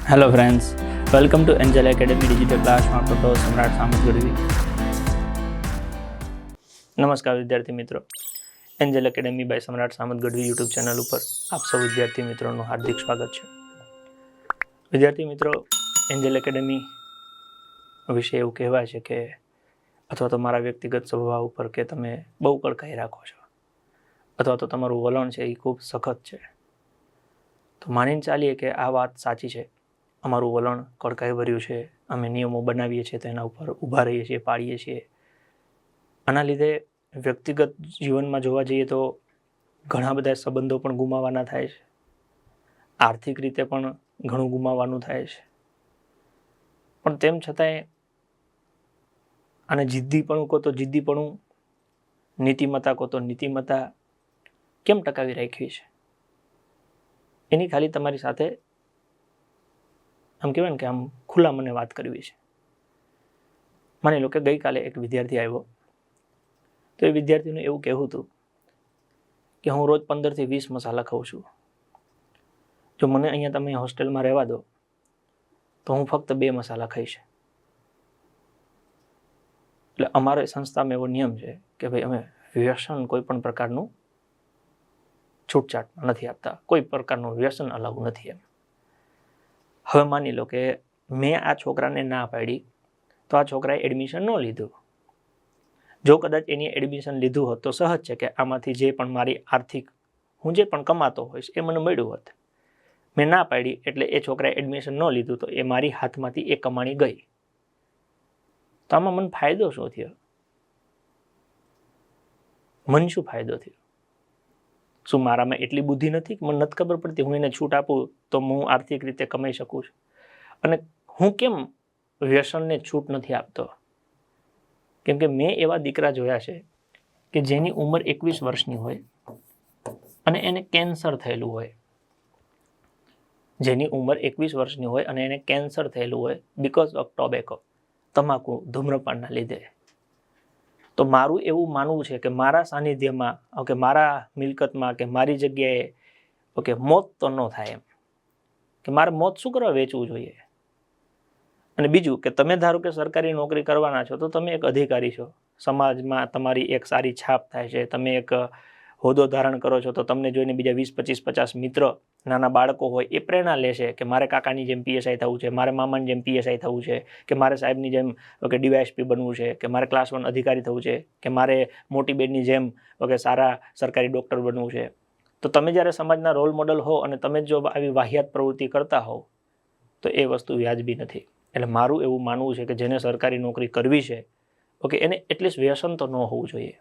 Hello friends, welcome to Angel academy digital ક્લાસમાં photo સમ્રાટ સામત ગઢવી. નમસ્કાર વિદ્યાર્થી મિત્રો, એન્જલ એકેડેમી બાય સમ્રાટ સામત ગઢવી યુટ્યુબ ચેનલ ઉપર આપ સૌ વિદ્યાર્થી મિત્રોનું હાર્દિક સ્વાગત છે. વિદ્યાર્થી મિત્રો, એન્જલ એકેડેમી વિશે એવું કહેવાય છે કે અથવા તો મારા વ્યક્તિગત સ્વભાવ ઉપર કે તમે બહુ કડકાઈ રાખો છો અથવા તો તમારું વલણ છે એ ખૂબ સખત છે. તો માનીને ચાલીએ કે આ વાત સાચી છે, અમારું વલણ કડકાઈ ભર્યું છે, અમે નિયમો બનાવીએ છીએ તો એના ઉપર ઊભા રહીએ છીએ, પાડીએ છીએ. આના લીધે વ્યક્તિગત જીવનમાં જોવા જઈએ તો ઘણા બધા સંબંધો પણ ગુમાવવાના થાય છે, આર્થિક રીતે પણ ઘણું ગુમાવવાનું થાય છે. પણ તેમ છતાંય આને જિદ્દીપણું કહો તો જિદ્દીપણું, નીતિમત્તા કહો તો નીતિમત્તા કેમ ટકાવી રાખવી છે એની ખાલી તમારી સાથે આમ કહેવાય ને કે આમ ખુલ્લા મને વાત કરવી છે. માની લો કે ગઈકાલે એક વિદ્યાર્થી આવ્યો, તો એ વિદ્યાર્થીનું એવું કહેવું હતું કે હું રોજ 15 થી 20 મસાલા ખાઉં છું. જો મને અહીંયા તમે હોસ્ટેલમાં રહેવા દો તો હું ફક્ત 2 મસાલા ખાઈશ. એટલે અમારે સંસ્થામાં એવો નિયમ છે કે ભાઈ અમે વ્યસન કોઈ પણ પ્રકારનું છૂટછાટ નથી આપતા, કોઈ પ્રકારનું વ્યસન અલાઉ નથી. એમ હવે માની લો કે મેં આ છોકરાને ના પાડી તો આ છોકરાએ એડમિશન ન લીધું. જો કદાચ એની એડમિશન લીધું હોત તો સહજ છે કે આમાંથી જે પણ મારી આર્થિક હું જે પણ કમાતો હોઈશ એ મને મળ્યું હોત. મેં ના પાડી એટલે એ છોકરાએ એડમિશન ન લીધું તો એ મારી હાથમાંથી એ કમાણી ગઈ. તો આમાં મને ફાયદો શું થયો? મને શું ફાયદો થયો? શું મારામાં એટલી બુદ્ધિ નથી કે મને નથી ખબર પડતી હું એને છૂટ આપું તો હું આર્થિક રીતે કમાઈ શકું છું? અને હું કેમ વ્યસનને છૂટ નથી આપતો? કેમ કે મેં એવા દીકરા જોયા છે કે જેની ઉંમર 21 વર્ષની હોય અને એને કેન્સર થયેલું હોય. જેની ઉંમર 21 વર્ષની હોય અને એને કેન્સર થયેલું હોય બીકોઝ ઓફ ટોબેકો, તમાકુ, ધૂમ્રપાનના લીધે. તો મારું એવું માનવું છે કે મારા સાનિધ્યમાં કે મારા મિલકતમાં કે મારી જગ્યાએ મોત તો ન થાય એમ, કે મારે મોત શું કરવા વેચવું જોઈએ? અને બીજું કે તમે ધારો કે સરકારી નોકરી કરવાના છો તો તમે એક અધિકારી છો, સમાજમાં તમારી એક સારી છાપ થાય છે, તમે એક હોદ્દો ધારણ કરો છો તો તમને જોઈને બીજા 20, 25, 50 મિત્ર, નાના બાળકો હોય એ પ્રેરણા લેશે કે મારે કાકાની જેમ પીએસઆઈ થવું છે, મારે મામાની જેમ પીએસઆઈ થવું છે, કે મારે સાહેબની જેમ ડીવાયએસપી બનવું છે, કે મારે ક્લાસ 1 અધિકારી થવું છે, કે મારે મોટી બેનની જેમ સારા સરકારી ડૉક્ટર બનવું છે. તો તમે જ્યારે સમાજના રોલ મોડલ હો અને તમે જો આવી વાહિયાત પ્રવૃત્તિ કરતા હોવ તો એ વસ્તુ વ્યાજબી નથી. એટલે મારું એવું માનવું છે કે જેને સરકારી નોકરી કરવી છે એને એટલીસ્ટ વ્યસન તો ન હોવું જોઈએ.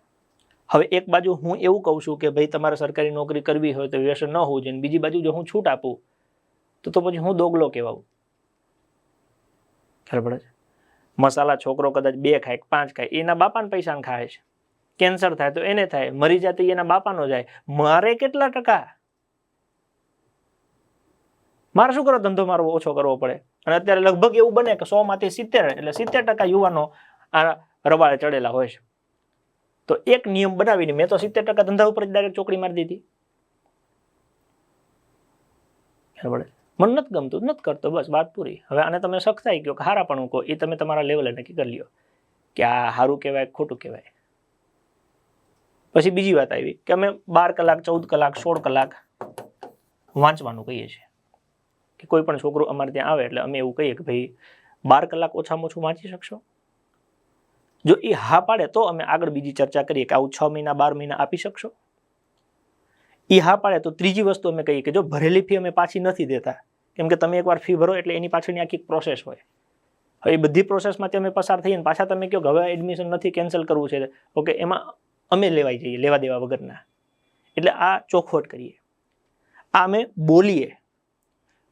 હવે એક બાજુ હું એવું કહું છું કે ભાઈ તમારે સરકારી નોકરી કરવી હોય તો વ્યસન ન હોવું જોઈએ, બીજી બાજુ જો હું છૂટ આપું તો પછી હું દોગલો કહેવાઉં. ખ્યાલ પડે છે? મસાલા છોકરો કદાચ 2 ખાય 5 ખાય એના બાપાને પૈસાને ખાય છે, કેન્સર થાય તો એને થાય, મરી જાય તો એના બાપાનો જાય. મારે કેટલા ટકા? મારે શું કરો ધંધો મારો ઓછો કરવો પડે? અને અત્યારે લગભગ એવું બને કે 100 માંથી 70 એટલે 70% યુવાનો આ રવાળે ચડેલા હોય છે. તો એક નિયમ બનાવીને મેં તો 70% ધંધા ઉપર ડાયરેક્ટ ચોકડી મારી દીધી. મને નથી ગમતું, નથી કરતો, બસ વાત પૂરી. હવે આને તમે સખ્તાઈ કહો કે હારાપણું કહો, એ તમે તમારા લેવલે નક્કી કરી લ્યો કે આ સારું કહેવાય ખોટું કહેવાય. પછી બીજી વાત આવી કે અમે 12 કલાક 14 કલાક 16 કલાક વાંચવાનું કહીએ છીએ કે કોઈ પણ છોકરો અમારે ત્યાં આવે એટલે અમે એવું કહીએ કે ભાઈ 12 કલાક ઓછામાં ઓછું વાંચી શકશો? જો એ હા પાડે તો અમે આગળ બીજી ચર્ચા કરીએ કે આવું 6 મહિના 12 મહિના આપી શકશો? એ હા પાડે તો ત્રીજી વસ્તુ અમે કહીએ કે જો ભરેલી ફી અમે પાછી નથી દેતા, કેમ કે તમે એકવાર ફી ભરો એટલે એની પાછળની આખી પ્રોસેસ હોય. હવે એ બધી પ્રોસેસમાંથી અમે પસાર થઈએ ને પાછા તમે કહો કે હવે એડમિશન નથી, કેન્સલ કરવું છે, એમાં અમે લેવાઈ જઈએ લેવા દેવા વગરના. એટલે આ ચોખવટ કરીએ, આ અમે બોલીએ,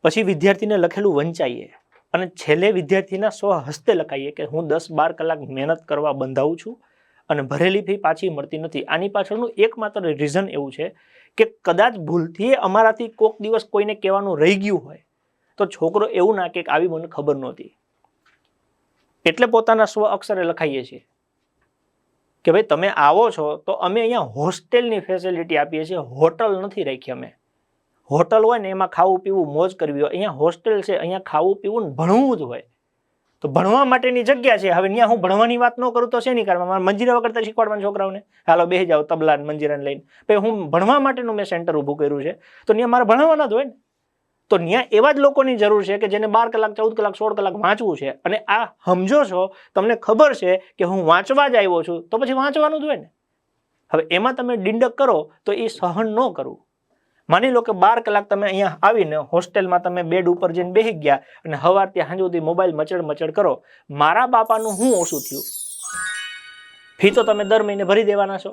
પછી વિદ્યાર્થીને લખેલું વંચાઈએ અને છેલ્લે વિદ્યાર્થીના સ્વહસ્તે લખાઈએ કે હું 10-12 કલાક મહેનત કરવા બંધાવું છું અને ભરેલી ફી પાછી મળતી નથી. આની પાછળનું એકમાત્ર રીઝન એવું છે કે કદાચ ભૂલથી અમારાથી કોઈક દિવસ કોઈને કહેવાનું રહી ગયું હોય તો છોકરો એવું ના કે આવી મને ખબર નહોતી. એટલે પોતાના સ્વ અક્ષરે લખાઈએ છીએ કે ભાઈ તમે આવો છો તો અમે અહીંયા હોસ્ટેલની ફેસિલિટી આપીએ છીએ, હોટલ નથી રાખી. અમે હોટલ હોય ને એમાં ખાવું પીવું મોજ કરવી હોય, અહીંયા હોસ્ટેલ છે, અહીંયા ખાવું પીવું ને ભણવું જ હોય. તો ભણવા માટેની જગ્યા છે. હવે ત્યાં હું ભણવાની વાત ન કરું તો શેની કારણે મારે મંજીરા વગર શીખવાડવાના છોકરાઓને, હાલો બેસી જાઓ તબલા મંજીરાને લઈને. પછી હું ભણવા માટેનું મેં સેન્ટર ઊભું કર્યું છે, તો ત્યાં મારે ભણવાના જ હોય ને. તો ત્યાં એવા જ લોકોની જરૂર છે કે જેને 12 કલાક 14 કલાક 16 કલાક વાંચવું છે, અને આ સમજો છો, તમને ખબર છે કે હું વાંચવા જ આવ્યો છું, તો પછી વાંચવાનું જ હોય ને. હવે એમાં તમે ડિંડક કરો તો એ સહન ન કરવું. માની લો કે 12 કલાક તમે અહીંયા આવીને હોસ્ટેલમાં તમે બેડ ઉપર જઈને બેસી ગયા અને સવારથી સાંજ સુધી મોબાઈલ મચડ કરો. મારા બાપાનું શું ઓછું થયું? ફી તો તમે દર મહિને ભરી દેવાના છો.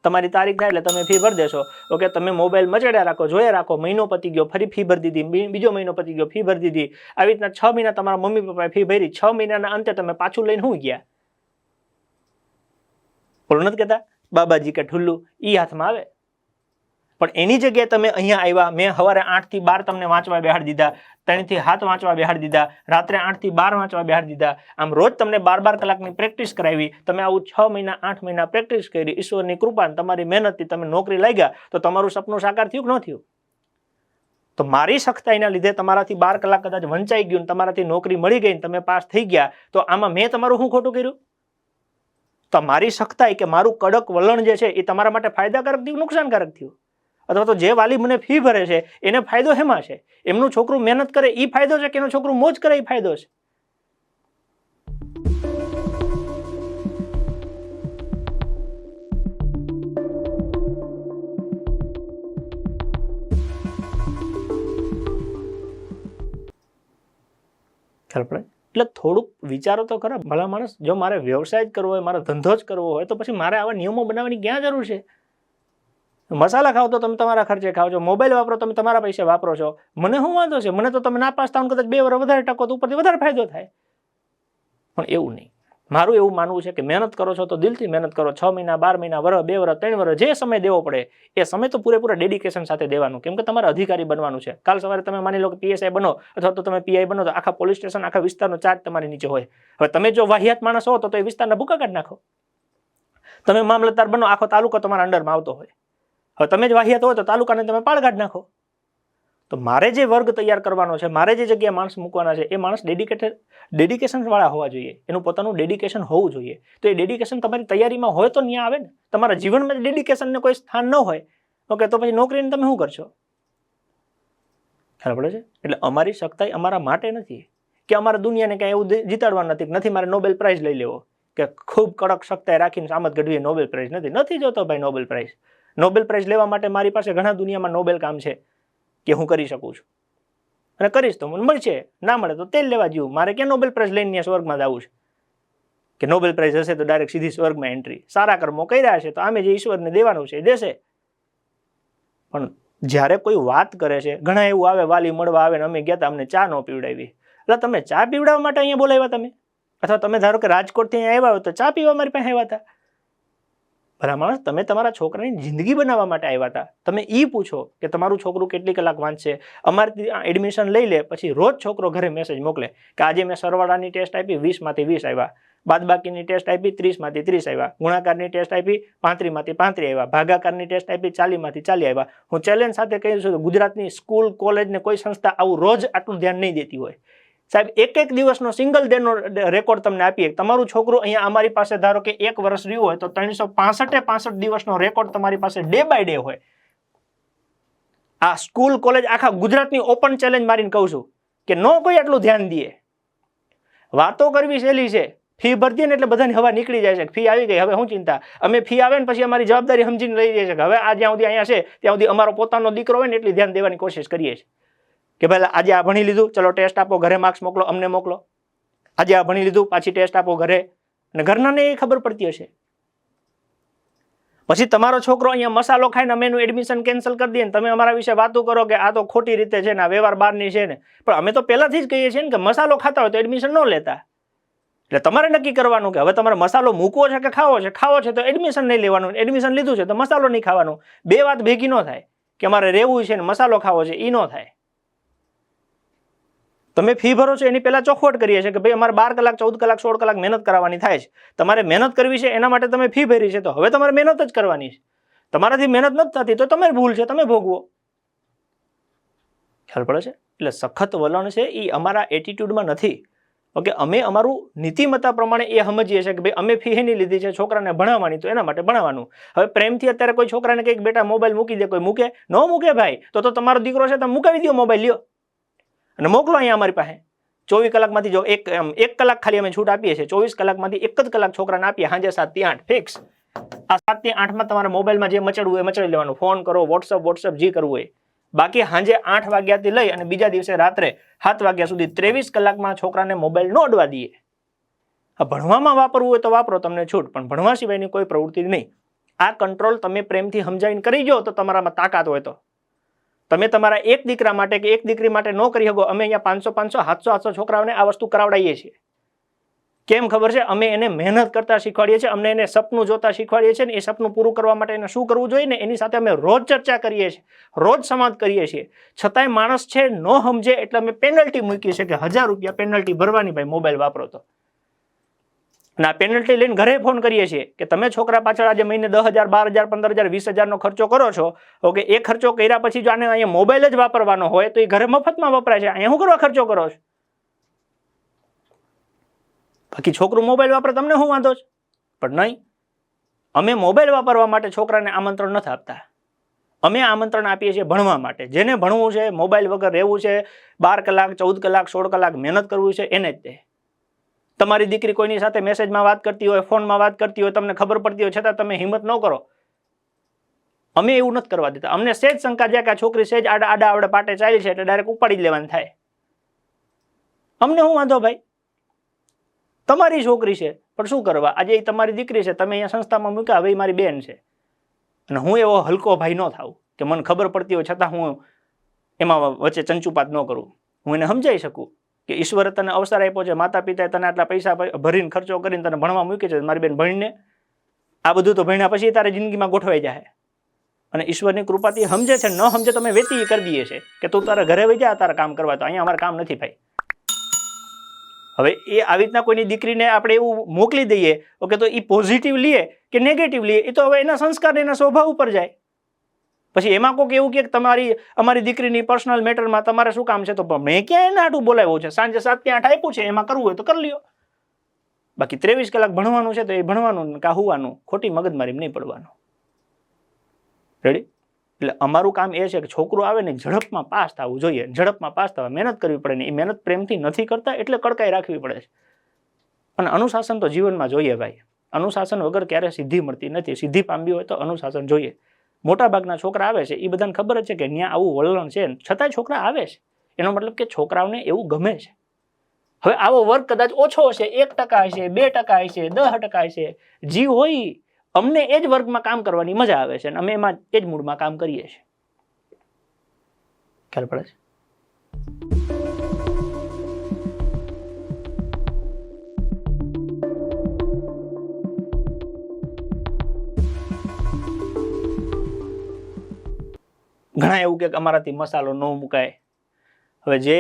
તમારી તારીખ થાય એટલે તમે ફી ભરી દેશો. ઓકે, તમે મોબાઈલ મચડ્યા રાખો, જોયા રાખો, મહિનો પતી ગયો ફરી ફી ભરી દીધી, બીજો મહિનો પતી ગયો ફી ભરી દીધી. આવી રીતના 6 મહિના તમારા મમ્મી પપ્પાએ ફી ભરી, 6 મહિનાના અંતે તમે પાછું લઈને શું ગયા? બોલો નથી કહેતા બાબાજી કે ઠુલ્લુ ઈ હાથમાં આવે. પણ એની જગ્યાએ તમે અહીંયા આવ્યા, મેં સવારે 8 થી 12 તમને વાંચવા બેહાડી દીધા, 3 થી 7 વાંચવા બેહાડી દીધા, રાત્રે 8 થી 12 વાંચવા બેહાડી દીધા. આમ રોજ તમને 12 કલાકની પ્રેક્ટિસ કરાવી. તમે આવું 6 મહિના 8 મહિના પ્રેક્ટિસ કરી, ઈશ્વરની કૃપા તમારી મહેનતથી તમે નોકરી લાગ્યા, તો તમારું સપનું સાકાર થયું કે ન થયું? તો મારી સખ્તાઈના લીધે તમારાથી 12 કલાક કદાચ વંચાઈ ગયું, તમારાથી નોકરી મળી ગઈ, તમે પાસ થઈ ગયા, તો આમાં મેં તમારું શું ખોટું કર્યું? તો મારી સખ્તાઈ કે મારું કડક વલણ જે છે એ તમારા માટે ફાયદાકારક થયું, નુકસાનકારક થયું? અથવા તો જે વાલી મને ફી ભરે છે એને ફાયદો હેમાં છે? એમનું છોકરું મહેનત કરે એ ફાયદો છે કે એનું છોકરું મોજ કરે એ ફાયદો છે? ખ્યાલ પડે? એટલે થોડુંક વિચારો તો ખરા. ભલા માણસ, જો મારે વ્યવસાય જ કરવો હોય, મારો ધંધો જ કરવો હોય, તો પછી મારે આવા નિયમો બનાવવાની ક્યાં જરૂર છે? મસાલા ખાઓ તો તમે તમારા ખર્ચે ખાઓ છો, મોબાઈલ વાપરો તમે તમારા પૈસે વાપરો છો, મને શું વાંધો છે? મને તો તમે ના પાસ થાવ કદાચ 2 વર્ષ વધારે ટકો તો ઉપરથી વધારે ફાયદો થાય. પણ એવું નહીં. મારું એવું માનવું છે કે મહેનત કરો છો તો દિલથી મહેનત કરો. 6 મહિના 12 મહિના વર્ષ 2 વર્ષ 3 વર્ષ જે સમય દેવો પડે એ સમય તો પૂરેપૂરા ડેડિકેશન સાથે દેવાનું, કેમ કે તમારે અધિકારી બનવાનું છે. કાલ સવારે તમે માની લો કે PSI બનો અથવા તો તમે PI બનો, તો આખા પોલીસ સ્ટેશન આખા વિસ્તારનો ચાર્જ તમારી નીચે હોય. હવે તમે જો વાહિયાત માણસ હો તો એ વિસ્તારના ભૂકા કાઢી નાખો. તમે મામલતદાર બનો, આખો તાલુકો તમારા અંડરમાં આવતો હોય. હવે તમે જ વાહિયાત હોય તો તાલુકાને તમે પાળ કાઢી નાખો. તો મારે જે વર્ગ તૈયાર કરવાનો છે, મારે જે જગ્યાએ માણસ મૂકવાના છે, એ માણસ ડેડિકેશન વાળા હોવા જોઈએ. એનું પોતાનું ડેડિકેશન હોવું જોઈએ. તો એ ડેડિકેશન તમારી તૈયારીમાં હોય તો ત્યાં આવે ને. તમારા જીવનમાં ડેડિકેશનને કોઈ સ્થાન ન હોય, ઓકે, તો પછી નોકરીને તમે શું કરશો? ખ્યાલ પડે છે? એટલે અમારી સખ્તાઈ અમારા માટે નથી કે અમારે દુનિયાને કાંઈ એવું જીતાડવાનું નથી મારે નોબેલ પ્રાઇઝ લઈ લેવો, કે ખૂબ કડક સખ્તાઈ રાખીને સામત ગઢવીએ નોબેલ પ્રાઇઝ નથી જોતો ભાઈ. નોબેલ પ્રાઇઝ લેવા માટે મારી પાસે ઘણા દુનિયામાં નોબેલ કામ છે કે હું કરી શકું છું, અને કરીશ તો મને મળશે, ના મળે તો તેલ લેવા જેવું. મારે ક્યાં નોબેલ પ્રાઇઝ લઈને સ્વર્ગમાં જવું છે કે નોબેલ પ્રાઇઝ હશે તો ડાયરેક્ટ સીધી સ્વર્ગમાં એન્ટ્રી? સારા કર્મો કર્યા હશે તો આમે જે ઈશ્વરને દેવાનું છે એ દેશે. પણ જ્યારે કોઈ વાત કરે છે, ઘણા એવું આવે વાલી મળવા આવે ને અમે ગયા હતા, અમને ચા ન પીવડાવી. એટલે તમે ચા પીવડાવવા માટે અહીંયા બોલાવ્યા તમે? અથવા તમે ધારો કે રાજકોટથી અહીંયા આવ્યા હોય તો ચા પીવા મારી પાસે આવ્યા હતા? ભલા માણસ, તમે તમારા છોકરાની જિંદગી બનાવવા માટે આવ્યા હતા. તમે એ પૂછો કે તમારું છોકરું કેટલી કલાક વાંચશે. અમારથી એડમિશન લઈ લે પછી રોજ છોકરો ઘરે મેસેજ મોકલે કે આજે મેં સરવાળાની ટેસ્ટ આપી 20 માંથી 20 આવ્યા, બાદબાકીની ટેસ્ટ આપી 30 માંથી 30 આવ્યા, ગુણાકારની ટેસ્ટ આપી 35 માંથી 35 આવ્યા, ભાગાકારની ટેસ્ટ આપી 40 માંથી 40 આવ્યા. હું ચેલેન્જ સાથે કહી છું, ગુજરાતની સ્કૂલ કોલેજ ને કોઈ સંસ્થા આવું રોજ આટલું ધ્યાન નહીં દેતી હોય. સાહેબ, એક દિવસનો સિંગલ ડેનો રેકોર્ડ તમને આપીએ. તમારું છોકરું અહીંયા અમારી પાસે ધારો કે 1 વર્ષ રહ્યું હોય તો 365 દિવસનો રેકોર્ડ તમારી પાસે ડે બાય ડે હોય. આ સ્કૂલ કોલેજ આખા ગુજરાતની ઓપન ચેલેન્જ મારીને કહું છું કે નો કોઈ આટલું ધ્યાન દે. વાતો કરવી સહેલી છે, ફી ભરતી ને એટલે બધાની હવા નીકળી જાય છે. ફી આવી ગઈ, હવે શું ચિંતા? અમે ફી આવે ને પછી અમારી જવાબદારી સમજીને લઈ જઈએ છીએ કે હવે આ જ્યાં સુધી અહીંયા છે ત્યાં સુધી અમારો પોતાનો દીકરો હોય ને એટલી ધ્યાન દેવાની કોશિશ કરીએ છીએ કે ભાઈ આજે આ ભણી લીધું, ચલો ટેસ્ટ આપો, ઘરે માર્ક્સ મોકલો, અમને મોકલો. આજે આ ભણી લીધું, પાછી ટેસ્ટ આપો ઘરે. અને ઘરનાને એ ખબર પડતી હશે. પછી તમારો છોકરો અહીંયા મસાલો ખાઈને અમે એનું એડમિશન કેન્સલ કરી દઈએ ને તમે અમારા વિશે વાતો કરો કે આ તો ખોટી રીતે છે ને, આ વ્યવહાર બહારની છે ને. પણ અમે તો પહેલાથી જ કહીએ છીએ ને કે મસાલો ખાતા હોય તો એડમિશન ન લેતા. એટલે તમારે નક્કી કરવાનું કે હવે તમારે મસાલો મૂકવો છે કે ખાવો છે. ખાવો છે તો એડમિશન નહીં લેવાનું, એડમિશન લીધું છે તો મસાલો નહીં ખાવાનું. બે વાત ભેગી ન થાય કે અમારે રહેવું છે ને મસાલો ખાવો છે, એ ન થાય. તમે ફી ભરો છો એની પહેલા ચોખવટ કરીએ છીએ કે ભાઈ અમારે 12 કલાક 14 કલાક 16 કલાક મહેનત કરવાની થાય છે. તમારે મહેનત કરવી છે એના માટે તમે ફી ભરી છે, તો હવે તમારે મહેનત જ કરવાની છે. તમારાથી મહેનત નથી થતી તો તમારી ભૂલ છે, તમે ભોગવો. ખ્યાલ પડે છે? એટલે સખત વલણ છે એ અમારા એટીટ્યુડમાં નથી. ઓકે, અમે અમારું નીતિમત્તા પ્રમાણે એ સમજીએ છીએ કે ભાઈ અમે ફી એની લીધી છે છોકરાને ભણાવવાની, તો એના માટે ભણાવવાનું. હવે પ્રેમથી અત્યારે કોઈ છોકરાને કંઈક બેટા મોબાઈલ મૂકી દે, કોઈ મૂકે? ન મૂકે ભાઈ. તો તમારો દીકરો છે તમે મુકાવી દો મોબાઈલ, લ્યો અને મોકલો અહીંયા અમારી પાસે. 24 કલાકમાંથી જો એક કલાક ખાલી અમે છૂટ આપીએ છીએ, 24 કલાકમાંથી 1 જ કલાક છોકરાને આપીએ, સાંજે 7 થી 8 ફિક્સ. આ 7 થી 8માં તમારે મોબાઈલમાં જે મચડવું હોય મચડી લેવાનું, ફોન કરો, વોટ્સઅપ જે કરવું હોય. બાકી સાંજે 8 વાગ્યાથી લઈ અને બીજા દિવસે રાત્રે 7 વાગ્યા સુધી 23 કલાકમાં છોકરાને મોબાઈલ ન અડવા દઈએ. ભણવામાં વાપરવું હોય તો વાપરો, તમને છૂટ, પણ ભણવા સિવાયની કોઈ પ્રવૃત્તિ નહીં. આ કંટ્રોલ તમે પ્રેમથી સમજાવીને કરી જો તો તમારામાં તાકાત હોય તો. તમે તમારા એક દીકરા માટે કે એક દીકરી માટે ન કરી શકો. અમે અહીંયા 500 700 છોકરાઓને આ વસ્તુ કરાવડાવીએ છીએ. કેમ ખબર છે? અમે એને મહેનત કરતા શીખવાડીએ છીએ, અમને એને સપનું જોતા શીખવાડીએ છીએ, ને એ સપનું પૂરું કરવા માટે એને શું કરવું જોઈએ ને એની સાથે અમે રોજ ચર્ચા કરીએ છીએ, રોજ સંવાદ કરીએ છીએ. છતાંય માણસ છે ન સમજે એટલે અમે પેનલ્ટી મૂકીએ છીએ કે 1000 રૂપિયા પેનલ્ટી ભરવાની ભાઈ મોબાઈલ વાપરો તો. અને આ પેનલ્ટી લઈને ઘરે ફોન કરીએ છીએ કે તમે છોકરા પાછળ આજે મહિને 10,000 12,000 15,000 20,000 નો ખર્ચો કરો છો. ઓકે, એ ખર્ચો કર્યા પછી જો આને અહીંયા મોબાઈલ જ વાપરવાનો હોય તો એ ઘરે મફતમાં વપરાય છે, અહીંયા શું કરવા ખર્ચો કરો છો? બાકી છોકરું મોબાઈલ વાપરે તમને શું વાંધો છે? પણ નહીં, અમે મોબાઈલ વાપરવા માટે છોકરાને આમંત્રણ નથી આપતા. અમે આમંત્રણ આપીએ છીએ ભણવા માટે. જેને ભણવું છે, મોબાઈલ વગર રહેવું છે, 12 કલાક 14 કલાક 16 કલાક મહેનત કરવી છે, એને જ તે. તમારી દીકરી કોઈની સાથે મેસેજમાં વાત કરતી હોય, ફોનમાં વાત કરતી હોય, તમને ખબર પડતી હોય, છતાં તમે હિંમત ન કરો. અમે એવું નથી કરવા દેતા. અમને સેજ શંકા જાય કે આ છોકરી સેજ આડા આવડે પાટે ચાલી છે એટલે ડાયરેક્ટ ઉપાડી જ લેવાનું થાય. અમને શું વાંધો ભાઈ? તમારી છોકરી છે પણ શું કરવા? આજે તમારી દીકરી છે, તમે અહીંયા સંસ્થામાં મૂક્યા, હવે મારી બેન છે. અને હું એવો હલકો ભાઈ ન થાઉં કે મને ખબર પડતી હોય છતાં હું એમાં વચ્ચે ચંચુપાત ન કરું. હું એને સમજાઈ શકું કે ઈશ્વરે તને અવસર આપ્યો છે, માતા પિતાએ તને આટલા પૈસા ભરીને ખર્ચો કરીને તને ભણવા મૂકી છે, મારી બેન ભણીને આ બધું તો ભણ્યા પછી તારે જિંદગીમાં ગોઠવાઈ જાય. અને ઈશ્વરની કૃપાથી સમજે છે, ન સમજે તમે વેતી કરી દઈએ છે કે તું તારા ઘરે વહી જા તારા કામ કરવા, તો અહીંયા અમારે કામ નથી ભાઈ. હવે એ આવી રીતના કોઈની દીકરીને આપણે એવું મોકલી દઈએ, ઓકે, તો એ પોઝિટિવ લઈએ કે નેગેટિવ લઈએ એ તો હવે એના સંસ્કાર એના સ્વભાવ ઉપર જાય. પછી એમાં કોઈક એવું કે અમારી દીકરીની પર્સનલ મેટરમાં તમારે શું કામ છે, તો મેં ક્યાં એને આટલું બોલાવ્યું છે? સાંજે 7 થી 8 આપ્યું છે, એમાં કરવું હોય તો કરી લ્યો. બાકી 23 કલાક ભણવાનું છે તો એ ભણવાનું કાં હોવાનું, ખોટી મગજમારી નહીં પડવાનું. રેડી? એટલે અમારું કામ એ છે કે છોકરું આવે ને ઝડપમાં પાસ થવું જોઈએ, ઝડપમાં પાસ થવા મહેનત કરવી પડે ને. એ મહેનત પ્રેમથી નથી કરતા એટલે કડકાઈ રાખવી પડે છે. અને અનુશાસન તો જીવનમાં જોઈએ ભાઈ. અનુશાસન વગર ક્યારે સિદ્ધિ મળતી નથી. સિદ્ધિ પામવી હોય તો અનુશાસન જોઈએ. મોટાભાગના છોકરા આવે છે એ બધાને ખબર જ છે કે ત્યાં આવું વલણ છે, છતાંય છોકરા આવે છે. એનો મતલબ કે છોકરાઓને એવું ગમે છે. હવે આવો વર્ગ કદાચ ઓછો હશે, 1% હશે, 2% હશે, 10% હશે, જીવ હોય અમને એ જ વર્ગમાં કામ કરવાની મજા આવે છે અને અમે એમાં એ જ મૂડમાં કામ કરીએ છીએ. ખ્યાલ પડે છે? ઘણા એવું કે અમારાથી મસાલો ન મુકાય. હવે જે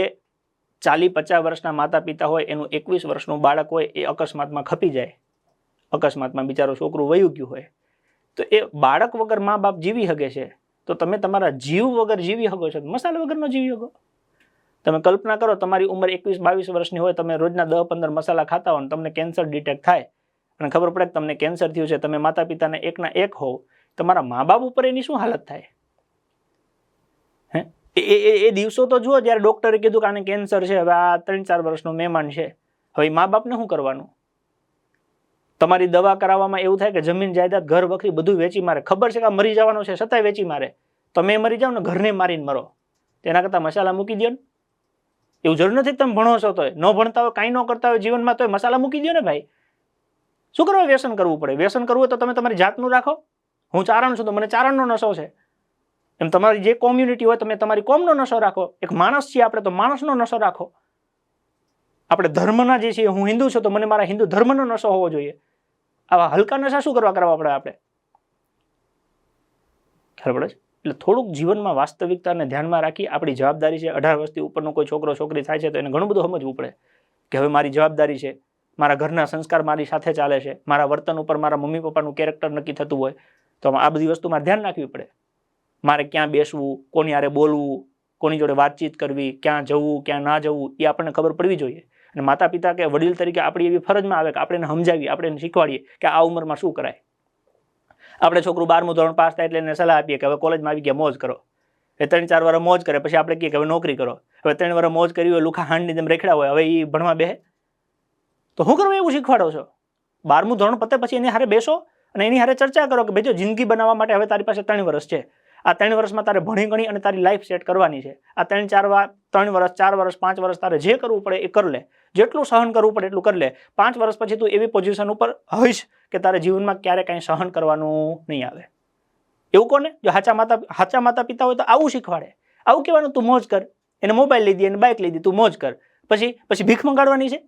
40-50 વર્ષના માતા પિતા હોય એનું 21 વર્ષનું બાળક હોય એ અકસ્માતમાં ખપી જાય, અકસ્માતમાં બિચારો છોકરું વયું ગયું હોય, તો એ બાળક વગર મા બાપ જીવી શકે છે, તો તમે તમારા જીવ વગર જીવી શકો છો, મસાલા વગર ન જીવી શકો? તમે કલ્પના કરો તમારી ઉંમર 21-22 વર્ષની હોય, તમે રોજના 10-15 મસાલા ખાતા હો અને તમને કેન્સર ડિટેક્ટ થાય અને ખબર પડે કે તમને કેન્સર થયું છે, તમે માતા પિતાને એકના એક હોવ, તમારા મા બાપ ઉપર એની શું હાલત થાય? એ દિવસો તો જુઓ જ્યારે ડોક્ટરે કીધું કે આને કેન્સર છે, હવે આ 3-4 વર્ષનો મહેમાન છે, હવે મા બાપને શું કરવાનું? તમારી દવા કરાવવામાં એવું થાય કે જમીન જાયદાદ ઘર વખરી બધું વેચી મારે. ખબર છે કે મરી જવાનું છે છતાંય વેચી મારે. તમે મરી જાઓ ને ઘરને મારીને મરો, તેના કરતાં મસાલા મૂકી દો ને. એવું જરૂર નથી તમે ભણો છો તોય, ન ભણતા હોય કાંઈ ન કરતા હોય જીવનમાં તોય મસાલા મૂકી દો ને ભાઈ. શું કરવા વ્યસન કરવું પડે? વ્યસન કરવું હોય તો તમે તમારી જાતનું રાખો. હું ચારણ છું તો મને ચારણનો નશો છે, એમ તમારી જે કોમ્યુનિટી હોય તમે તમારી કોમનો નશો રાખો. એક માણસ છીએ આપણે તો માણસનો નશો રાખો. આપણે ધર્મના જે છીએ, હું હિન્દુ છું તો મને મારા હિન્દુ ધર્મનો નશો હોવો જોઈએ. આવા હલકા નશા શું કરવા પડે આપણે? ખ્યાલ પડે છે? એટલે થોડુંક જીવનમાં વાસ્તવિકતાને ધ્યાનમાં રાખી આપણી જવાબદારી છે. 18 વર્ષથી ઉપરનો કોઈ છોકરો છોકરી થાય છે તો એને ઘણું બધું સમજવું પડે કે હવે મારી જવાબદારી છે, મારા ઘરના સંસ્કાર મારી સાથે ચાલે છે, મારા વર્તન ઉપર મારા મમ્મી પપ્પાનું કેરેક્ટર નક્કી થતું હોય તો આ બધી વસ્તુ મારે ધ્યાન રાખવી પડે. મારે ક્યાં બેસવું, કોની હારે બોલવું, કોની જોડે વાતચીત કરવી, ક્યાં જવું ક્યાં ના જવું, એ આપણને ખબર પડવી જોઈએ. અને માતા પિતા કે વડીલ તરીકે આપણી એવી ફરજમાં આવે કે આપણે એને સમજાવીએ, આપણે એને શીખવાડીએ કે આ ઉંમરમાં શું કરાય. આપણે છોકરું 12મું ધોરણ પાસ થાય એટલે એને સલાહ આપીએ કે હવે કોલેજમાં આવી ગયા મોજ કરો. એ 3-4 વર્ષ મોજ કરે, પછી આપણે કહીએ કે હવે નોકરી કરો. હવે 3 વર્ષ મોજ કરી હોય, લુખા હાંડની જેમ રેખડા હોય, હવે એ ભણવા બેહે તો શું કરવું? એવું શીખવાડો છો. 12મું ધોરણ પતે પછી એની હારે બેસો અને એની હારે ચર્ચા કરો કે ભાઈ જો જિંદગી બનાવવા માટે હવે તારી પાસે 3 વર્ષ છે. આ 3 વર્ષમાં તારે ભણી ગણી અને તારી લાઈફ સેટ કરવાની છે. આ 3 વર્ષ 4 વર્ષ 5 વર્ષ તારે જે કરવું પડે એ કર લે. જેટલું સહન કરવું પડે એટલું કરી લે. 5 વર્ષ પછી તું એવી પોઝિશન ઉપર હોઈશ કે તારે જીવનમાં ક્યારે કાંઈ સહન કરવાનું નહીં આવે. એવું કોને? જો સાચા માતા પિતા હોય તો આવું શીખવાડે. આવું કહેવાનું તું મોજ કર. એને મોબાઈલ લઈ દે, એને બાઇક લઈ દે, તું મોજ કર. પછી ભીખ મંગાડવાની છે?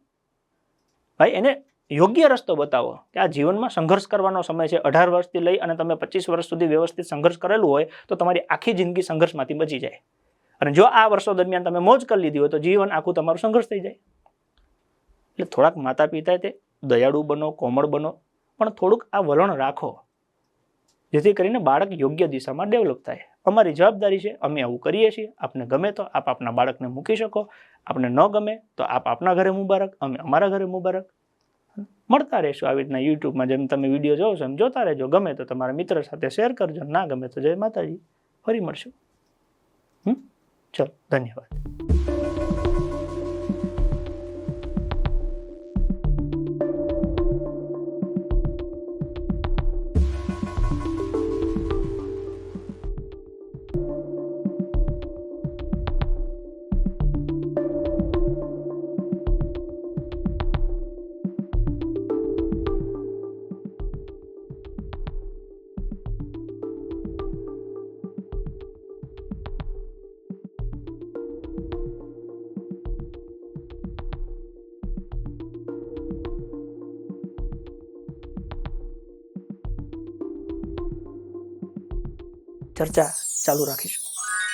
ભાઈ એને યોગ્ય રસ્તો બતાવો કે આ જીવનમાં સંઘર્ષ કરવાનો સમય છે. 18 વર્ષથી લઈ અને તમે 25 વર્ષ સુધી વ્યવસ્થિત સંઘર્ષ કરેલું હોય તો તમારી આખી જિંદગી સંઘર્ષમાંથી બચી જાય. અને જો આ વર્ષો દરમિયાન તમે મોજ કરી લીધી હોય તો જીવન આખું તમારું સંઘર્ષ થઈ જાય. એટલે થોડાક માતા પિતા તે દયાળુ બનો, કોમળ બનો, પણ થોડુંક આ વલણ રાખો જેથી કરીને બાળક યોગ્ય દિશામાં ડેવલપ થાય. અમારી જવાબદારી છે, અમે આવું કરીએ છીએ. આપને ગમે તો આપ આપના બાળકને મૂકી શકો, આપને ન ગમે તો આપ આપના ઘરે મુબારક, અમે અમારા ઘરે મુબારક. મળતા રહેશું આવી રીતના યુટ્યુબમાં જેમ તમે વિડીયો જોવો છો એમ જોતા રહેજો. ગમે તો તમારા મિત્ર સાથે શેર કરજો, ના ગમે તો જય માતાજી. ફરી મળશું. ચલો, ધન્યવાદ. ચર્ચા ચાલુ રાખીશું.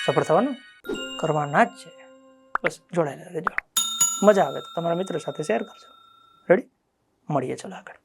સફળ થવાનું કરવાના જ છે. બસ જોડાયેલા રહેજો. મજા આવે તો તમારા મિત્ર સાથે શેર કરજો. રેડી? મળીએ ચલો આગળ.